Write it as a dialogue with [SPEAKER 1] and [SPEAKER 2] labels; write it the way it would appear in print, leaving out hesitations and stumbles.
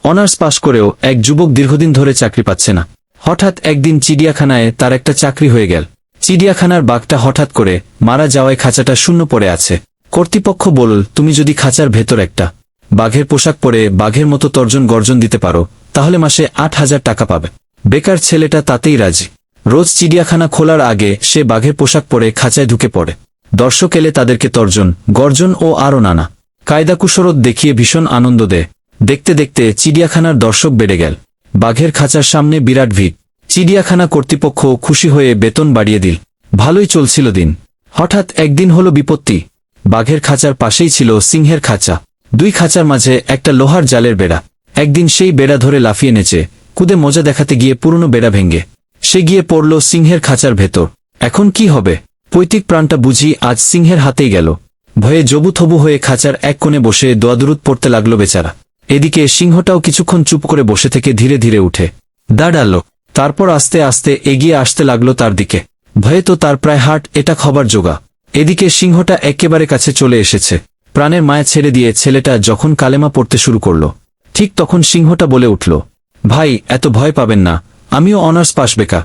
[SPEAKER 1] Honours পাশ করেও এক যুবক দীর্ঘদিন ধরে চাকরি পাচ্ছে না। হঠাৎ একদিন চিড়িয়াখানায় তার একটা চাকরি হয়ে গেল। চিড়িয়াখানার বাঘটা হঠাৎ করে মারা যাওয়ায় খাঁচাটা শূন্য পড়ে আছে। কর্তৃপক্ষ বলল, তুমি যদি খাঁচার ভেতর একটা বাঘের পোশাক পরে বাঘের মতো তর্জন গর্জন দিতে পারো তাহলে মাসে 8,000 টাকা পাবে। বেকার ছেলেটা তাতেই রাজি। রোজ চিড়িয়াখানা খোলার আগে সে বাঘের পোশাক পরে খাঁচায় ঢুকে পড়ে। দর্শক এলে তাদেরকে তর্জন গর্জন ও আরও নানা কায়দাকুশরত দেখিয়ে ভীষণ আনন্দ দেয়। দেখতে দেখতে চিড়িয়াখানার দর্শক বেড়ে গেল। বাঘের খাঁচার সামনে বিরাট ভিড়। চিড়িয়াখানা কর্তৃপক্ষ খুশি হয়ে বেতন বাড়িয়ে দিল। ভালোই চলছিল দিন। হঠাৎ একদিন হলো বিপত্তি। বাঘের খাঁচার পাশেই ছিল সিংহের খাঁচা। দুই খাঁচার মাঝে একটা লোহার জালের বেড়া। একদিন সেই বেড়া ধরে লাফিয়ে নেচে কুদে মজা দেখাতে গিয়ে পুরনো বেড়া ভেঙে সে গিয়ে পড়ল সিংহের খাঁচার ভেতর। এখন কি হবে? পৈতৃক প্রাণটা বুঝি আজ সিংহের হাতেই গেল। ভয়ে জবুথবু হয়ে খাঁচার এক কোণে বসে দোয়াদুরুদ পড়তে লাগলো বেচারা। এদিকে সিংহটাও কিছুক্ষণ চুপ করে বসে থেকে ধীরে ধীরে উঠে দাঁড়াল। তারপর আস্তে আস্তে এগিয়ে আসতে লাগলো তার দিকে। ভয়ে তো তার প্রায় হার্ট অ্যাটাক হবার জোগা। এদিকে সিংহটা একেবারে কাছে চলে এসেছে। প্রাণের মায়া ছেড়ে দিয়ে ছেলেটা যখন কালেমা পড়তে শুরু করল, ঠিক তখন সিংহটা বলে উঠল, ভাই এত ভয় পাবেন না, আমিও অনার্স পাশ বেকা।